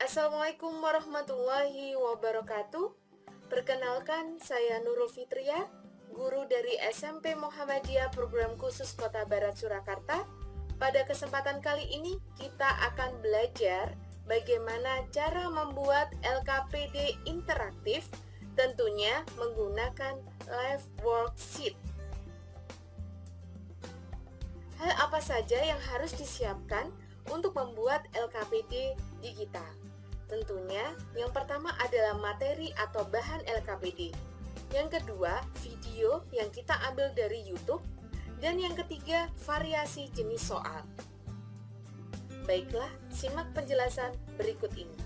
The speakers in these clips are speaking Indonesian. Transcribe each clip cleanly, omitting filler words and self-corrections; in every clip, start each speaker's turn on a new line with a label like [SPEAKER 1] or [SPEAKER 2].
[SPEAKER 1] Assalamualaikum warahmatullahi wabarakatuh. Perkenalkan, saya Nurul Fitria, guru dari SMP Muhammadiyah Program Khusus Kota Barat Surakarta. Pada kesempatan kali ini, kita akan belajar bagaimana cara membuat LKPD interaktif, tentunya menggunakan live worksheet. Hal apa saja yang harus disiapkan untuk membuat LKPD digital? Tentunya, yang pertama adalah materi atau bahan LKPD. Yang kedua, video yang kita ambil dari YouTube. Dan yang ketiga, variasi jenis soal. Baiklah, simak penjelasan berikut ini.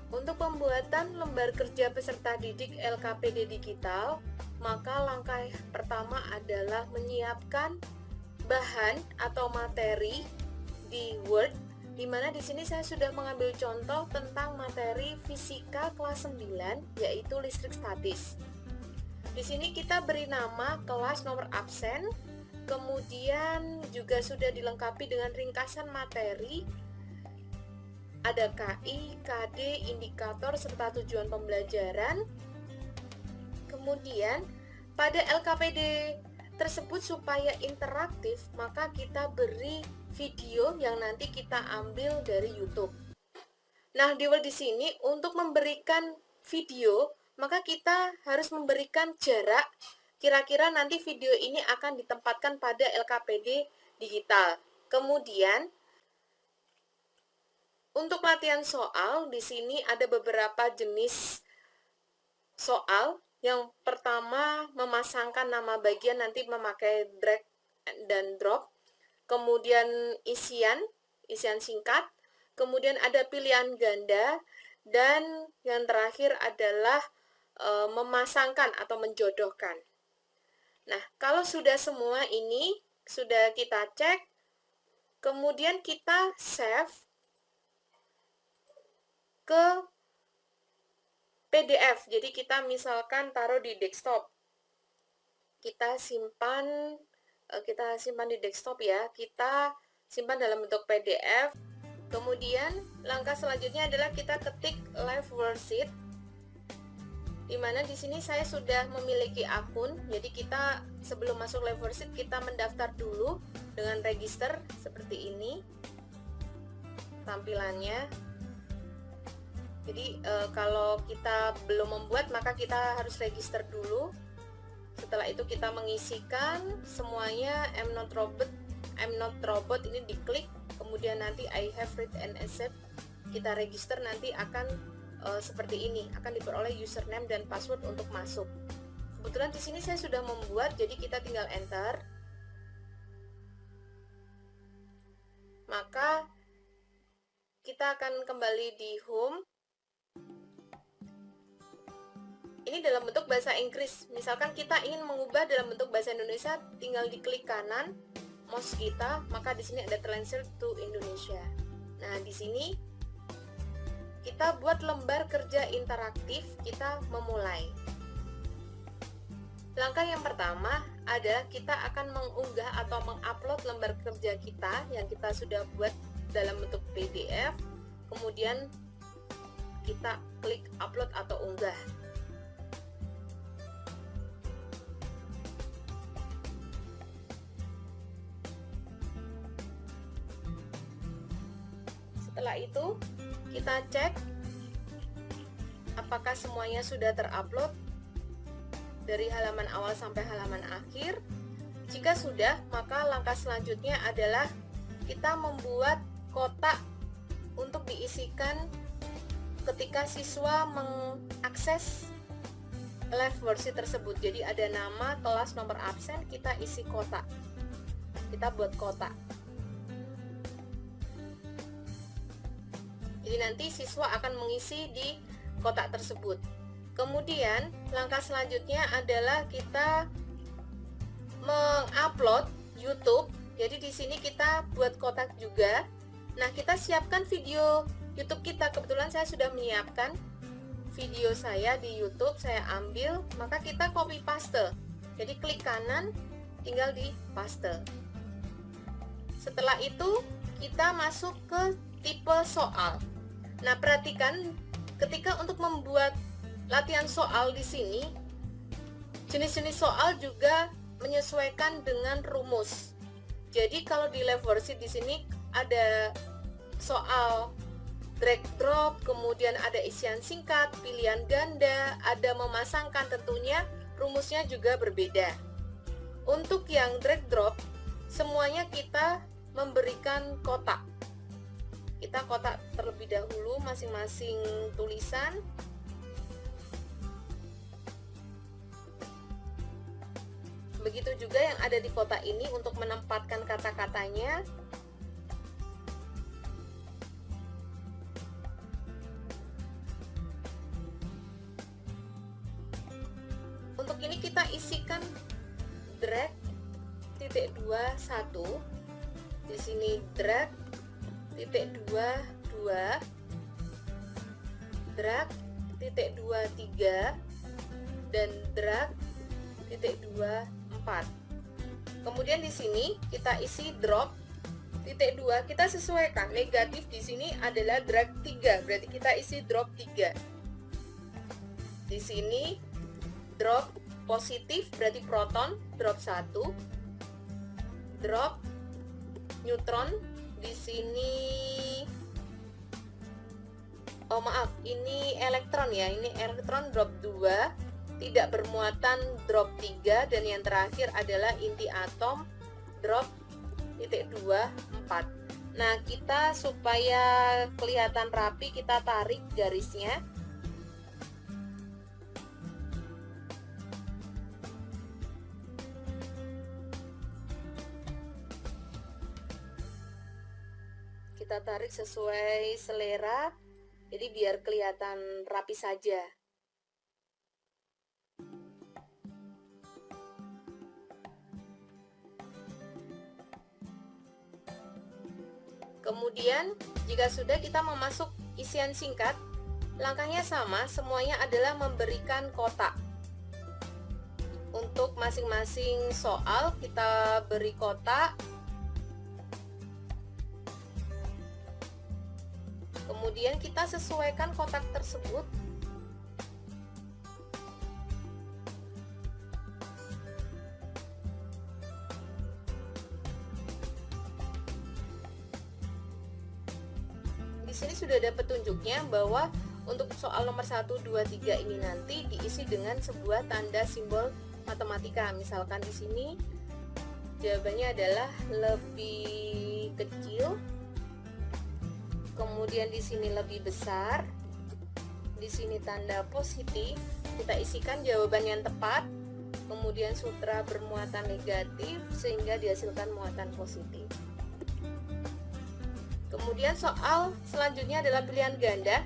[SPEAKER 1] Untuk pembuatan lembar kerja peserta didik LKPD digital, maka langkah pertama adalah menyiapkan bahan atau materi di Word, di mana di sini saya sudah mengambil contoh tentang materi fisika kelas 9, yaitu listrik statis. Di sini kita beri nama kelas, nomor absen, kemudian juga sudah dilengkapi dengan ringkasan materi, ada KI, KD, indikator, serta tujuan pembelajaran. Kemudian pada LKPD tersebut supaya interaktif, maka kita beri video yang nanti kita ambil dari YouTube. Nah, di sini untuk memberikan video, maka kita harus memberikan jarak. Kira-kira nanti video ini akan ditempatkan pada LKPD digital. Kemudian untuk latihan soal, di sini ada beberapa jenis soal. Yang pertama, memasangkan nama bagian, nanti memakai drag dan drop. Kemudian isian singkat. Kemudian ada pilihan ganda. Dan yang terakhir adalah memasangkan atau menjodohkan. Nah, kalau sudah semua ini sudah kita cek, kemudian kita save ke PDF. Jadi kita misalkan taruh di desktop. Kita simpan di desktop ya. Kita simpan dalam bentuk PDF. Kemudian langkah selanjutnya adalah kita ketik live worksheet. Di mana di sini saya sudah memiliki akun. Jadi kita sebelum masuk live worksheet kita mendaftar dulu dengan register seperti ini tampilannya. Jadi kalau kita belum membuat, maka kita harus register dulu. Setelah itu kita mengisikan semuanya. I'm not robot ini diklik. Kemudian nanti I have read and accept. Kita register, nanti akan seperti ini. Akan diperoleh username dan password untuk masuk. Kebetulan di sini saya sudah membuat, jadi kita tinggal enter. Maka kita akan kembali di home. Ini dalam bentuk bahasa Inggris. Misalkan kita ingin mengubah dalam bentuk bahasa Indonesia, tinggal diklik kanan mouse kita, maka di sini ada translate to Indonesia. Nah, di sini kita buat lembar kerja interaktif, kita memulai. Langkah yang pertama adalah kita akan mengunggah atau mengupload lembar kerja kita yang kita sudah buat dalam bentuk PDF. Kemudian kita klik upload atau unggah. Setelah itu kita cek apakah semuanya sudah terupload dari halaman awal sampai halaman akhir. Jika sudah, maka langkah selanjutnya adalah kita membuat kotak untuk diisikan ketika siswa mengakses live worksheet tersebut. Jadi ada nama, kelas, nomor absen, kita isi kotak. Kita buat kotak. Jadi nanti siswa akan mengisi di kotak tersebut. Kemudian langkah selanjutnya adalah kita mengupload YouTube. Jadi di sini kita buat kotak juga. Nah, kita siapkan video YouTube kita. Kebetulan saya sudah menyiapkan video saya di YouTube, saya ambil, maka kita copy paste. Jadi klik kanan, tinggal di paste. Setelah itu kita masuk ke tipe soal. Nah, perhatikan ketika untuk membuat latihan soal di sini, jenis-jenis soal juga menyesuaikan dengan rumus. Jadi kalau di live worksheet di sini ada soal drag drop, kemudian ada isian singkat, pilihan ganda, ada memasangkan, tentunya rumusnya juga berbeda. Untuk yang drag drop, semuanya kita memberikan kotak. Kita kotak terlebih dahulu masing-masing tulisan. Begitu juga yang ada di kotak ini untuk menempatkan kata-katanya. Untuk ini kita isikan drag titik 21, di sini drag titik 22, drag titik 23, dan drag titik 24. Kemudian di sini kita isi drop titik 2, kita sesuaikan. Negatif di sini adalah drag 3, berarti kita isi drop 3. Di sini drop positif berarti proton, drop 1. Drop neutron di sini, oh maaf, ini elektron ya, ini elektron drop 2, tidak bermuatan drop 3, dan yang terakhir adalah inti atom drop titik 24. Nah, kita supaya kelihatan rapi, kita tarik garisnya. Kita tarik sesuai selera, jadi biar kelihatan rapi saja. Kemudian jika sudah kita memasuk isian singkat, langkahnya sama, semuanya adalah memberikan kotak. Untuk masing-masing soal kita beri kotak. Kemudian kita sesuaikan kotak tersebut. Di sini sudah ada petunjuknya bahwa untuk soal nomor 1, 2, 3 ini nanti diisi dengan sebuah tanda simbol matematika. Misalkan di sini jawabannya adalah lebih kecil. Kemudian di sini lebih besar. Di sini tanda positif. Kita isikan jawaban yang tepat. Kemudian sutra bermuatan negatif sehingga dihasilkan muatan positif. Kemudian soal selanjutnya adalah pilihan ganda.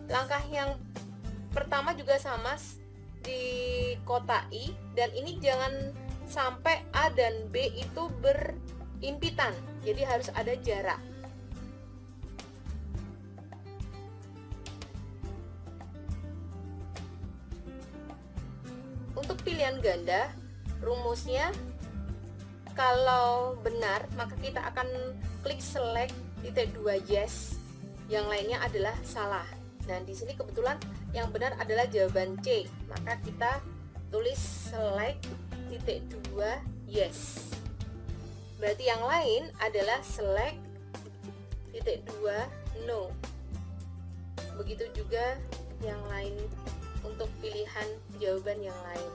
[SPEAKER 1] Langkah yang pertama juga sama, dikotai, dan ini jangan sampai A dan B itu berimpitan, jadi harus ada jarak. Untuk pilihan ganda, rumusnya kalau benar maka kita akan klik select titik 2 yes, yang lainnya adalah salah. Nah, di sini kebetulan yang benar adalah jawaban C, maka kita tulis select titik 2 yes. Berarti yang lain adalah select titik 2 no. Begitu juga yang lain untuk pilihan jawaban yang lain.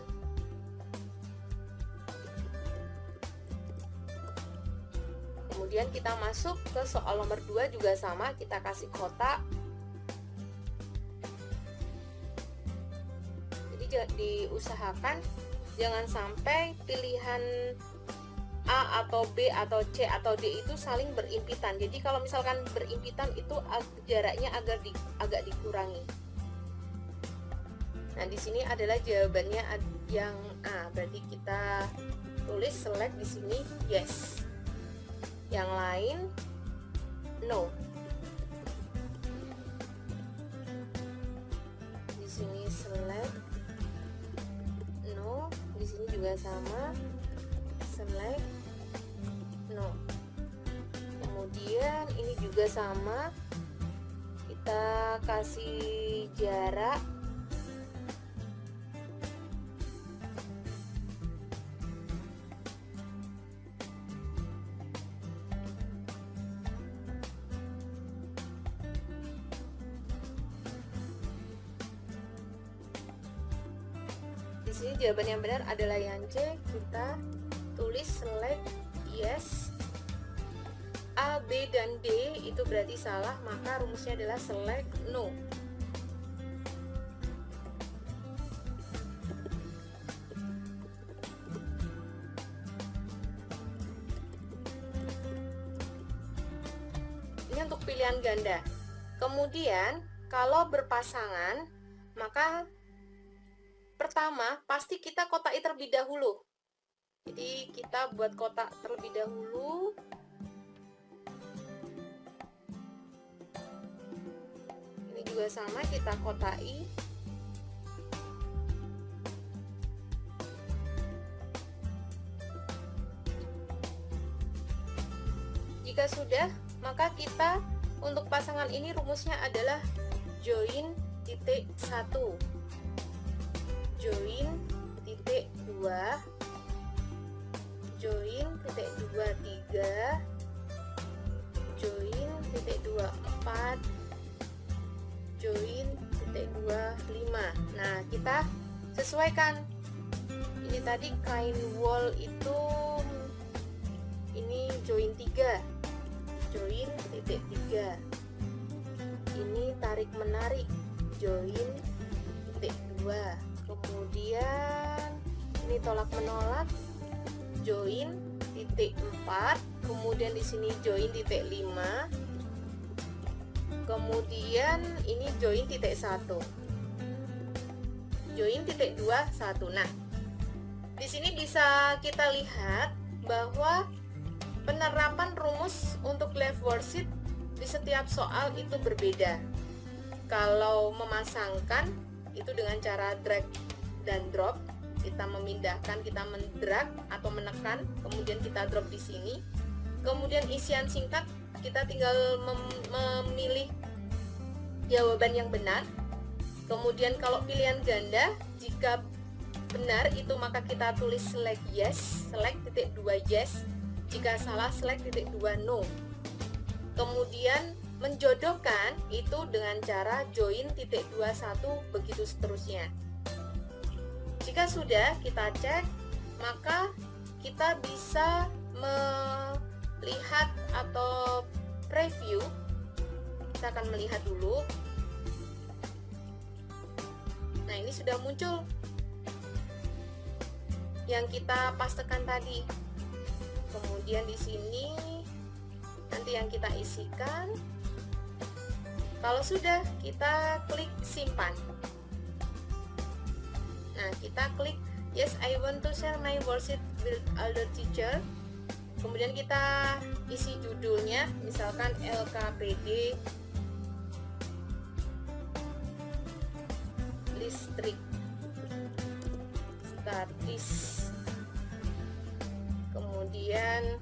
[SPEAKER 1] Kemudian kita masuk ke soal nomor 2 juga sama, kita kasih kotak. Jadi diusahakan jangan sampai pilihan A atau B atau C atau D itu saling berimpitan. Jadi kalau misalkan berimpitan itu jaraknya agak dikurangi. Nah, di sini adalah jawabannya yang A, berarti kita tulis select di sini yes. Yang lain no. Di sini select no, di sini juga sama, select no. Kemudian ini juga juga sama, kita kasih jarak. Di sini jawaban yang benar adalah yang C. Kita tulis select yes. A, B, dan D itu berarti salah, maka rumusnya adalah select no. Ini untuk pilihan ganda. Kemudian kalau berpasangan, maka pertama pasti kita kotai terlebih dahulu. Jadi kita buat kotak terlebih dahulu. Ini juga sama, kita kotai. Jika sudah, maka kita untuk pasangan ini rumusnya adalah join titik 1, join titik 2, join titik 23, join titik 24, join titik 25. Nah, kita sesuaikan. Ini tadi kain wol itu ini join 3, join titik 3. Ini tarik menarik, join titik 2. Kemudian ini tolak menolak, join titik 4. Kemudian di sini join titik 5. Kemudian ini join titik 1. Join titik 2, 1. Nah, di sini bisa kita lihat bahwa penerapan rumus untuk left worksheet di setiap soal itu berbeda. Kalau memasangkan itu dengan cara drag dan drop, kita memindahkan, kita mendrag atau menekan, kemudian kita drop di sini. Kemudian isian singkat, kita tinggal memilih jawaban yang benar. Kemudian kalau pilihan ganda, jika benar itu maka kita tulis select yes, select titik 2 yes. Jika salah, select titik 2 no. Kemudian menjodohkan itu dengan cara join titik 21, begitu seterusnya. Jika sudah, kita cek, maka kita bisa melihat atau preview. Kita akan melihat dulu. Nah, ini sudah muncul yang kita pastekan tadi. Kemudian di sini nanti yang kita isikan. Kalau sudah, kita klik simpan. Nah, kita klik yes, I want to share my worksheet with other teacher. Kemudian kita isi judulnya, misalkan LKPD listrik statis. Kemudian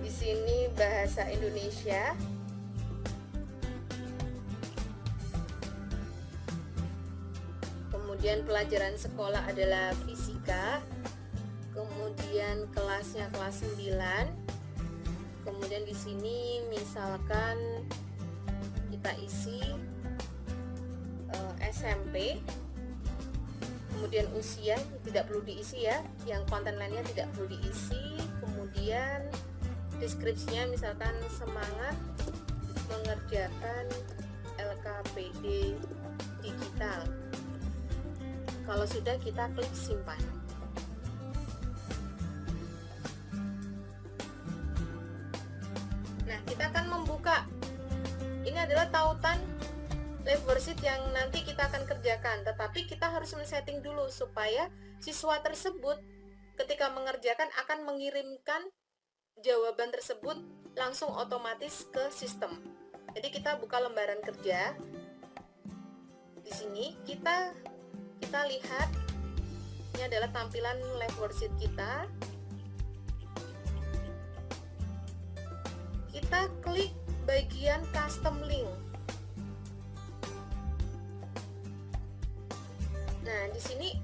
[SPEAKER 1] di sini bahasa Indonesia. Kemudian pelajaran sekolah adalah fisika. Kemudian kelasnya kelas 9. Kemudian di sini misalkan kita isi SMP. Kemudian usia tidak perlu diisi ya, yang konten lainnya tidak perlu diisi. Kemudian deskripsinya misalkan semangat mengerjakan LKPD digital. Kalau sudah, kita klik simpan. Nah, kita akan membuka. Ini adalah tautan live worksheet yang nanti kita akan kerjakan, tetapi kita harus men-setting dulu supaya siswa tersebut ketika mengerjakan akan mengirimkan jawaban tersebut langsung otomatis ke sistem. Jadi kita buka lembaran kerja. Di sini kita lihat ini adalah tampilan live worksheet kita. Kita klik bagian custom link. Nah, di sini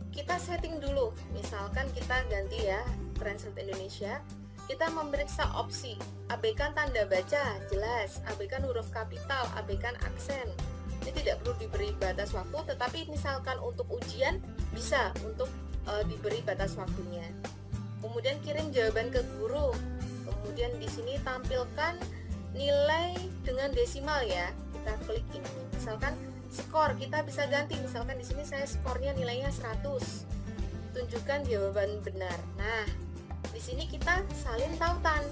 [SPEAKER 1] kita setting dulu. Misalkan kita ganti ya, Translate Indonesia. Kita memeriksa opsi, abaikan tanda baca, jelas, abaikan huruf kapital, abaikan aksen. Ini tidak perlu diberi batas waktu, tetapi misalkan untuk ujian bisa untuk diberi batas waktunya. Kemudian kirim jawaban ke guru. Kemudian di sini tampilkan nilai dengan desimal ya. Kita klik ini. Misalkan skor kita bisa ganti. Misalkan di sini saya skornya nilainya 100. Tunjukkan jawaban benar. Nah, di sini kita salin tautan.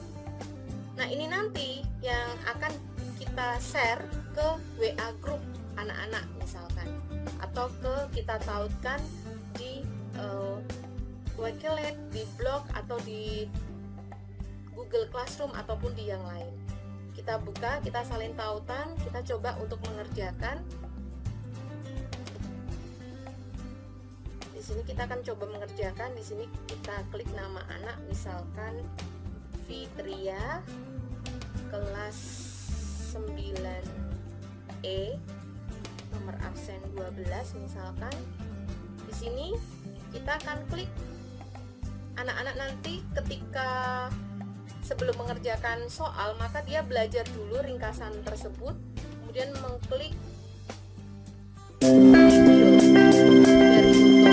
[SPEAKER 1] Nah, ini nanti yang akan kita share ke WA grup anak-anak misalkan, atau kita tautkan di Wakelet, di blog, atau di Google Classroom ataupun di yang lain. Kita buka, kita salin tautan, kita coba untuk mengerjakan. Di sini kita akan coba mengerjakan. Di sini kita klik nama anak, misalkan Fitria, kelas 9E, nomor absen 12 misalkan. Di sini kita akan klik. Anak-anak nanti ketika sebelum mengerjakan soal, maka dia belajar dulu ringkasan tersebut, kemudian mengklik video dari YouTube.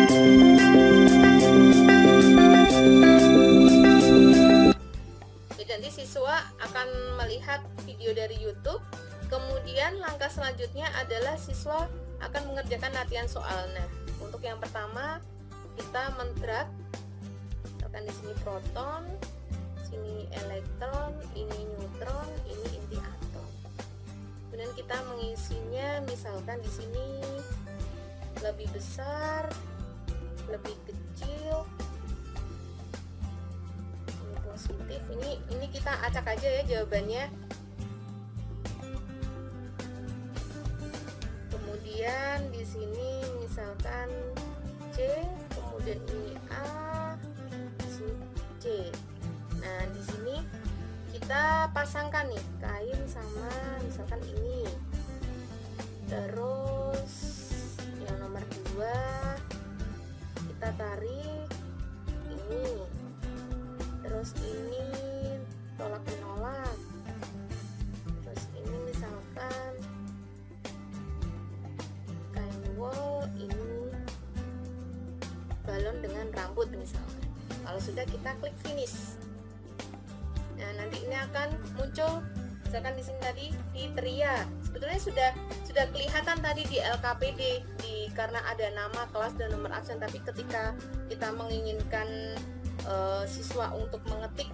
[SPEAKER 1] Jadi nanti siswa akan melihat video dari YouTube. Kemudian langkah selanjutnya adalah siswa akan mengerjakan latihan soal. Nah, untuk yang pertama kita mendrag, misalkan di sini proton, sini elektron, ini neutron, ini inti atom. Kemudian kita mengisinya, misalkan di sini lebih besar, lebih kecil, ini positif, ini kita acak aja ya jawabannya. Kemudian di sini misalkan C, kemudian ini A, C. Nah, di sini kita pasangkan nih kain sama misalkan ini. Terus yang nomor 2 kita tarik ini. Terus ini tolak menolak. Terus ini misalkan kain wol, ini balon dengan rambut misalkan. Kalau sudah, kita klik finish. Nah, nanti ini akan muncul misalkan di sini tadi Fitria. Sebetulnya sudah kelihatan tadi di LKPD karena ada nama, kelas, dan nomor absen. Tapi ketika kita menginginkan siswa untuk mengetik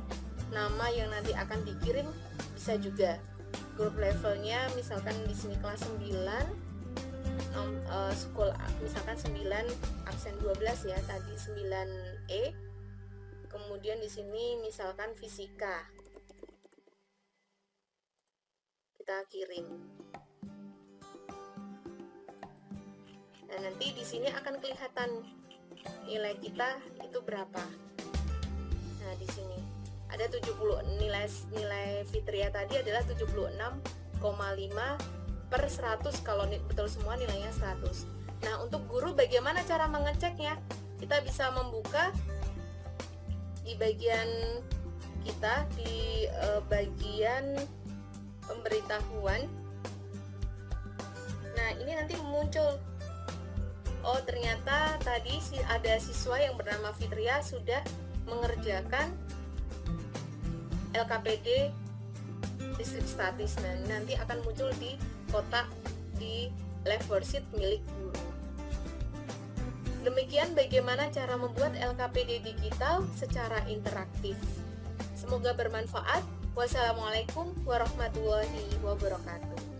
[SPEAKER 1] nama yang nanti akan dikirim, bisa juga. Grup levelnya misalkan di sini kelas 9, school misalkan 9 absen 12 ya, tadi 9E. Kemudian di sini misalkan fisika. Kita kirim. Nah, nanti di sini akan kelihatan nilai kita itu berapa. Nah, di sini ada 70, nilai Fitria tadi adalah 76,5 per 100 kalau betul semua nilainya 100. Nah, untuk guru bagaimana cara mengeceknya? Kita bisa membuka di bagian kita, di bagian pemberitahuan. Nah, ini nanti muncul, oh ternyata tadi ada siswa yang bernama Fitria sudah mengerjakan LKPD distrik statis. Nah, nanti akan muncul di kotak di left worksheet milik guru. Demikian bagaimana cara membuat LKPD digital secara interaktif. Semoga bermanfaat. Wassalamualaikum warahmatullahi wabarakatuh.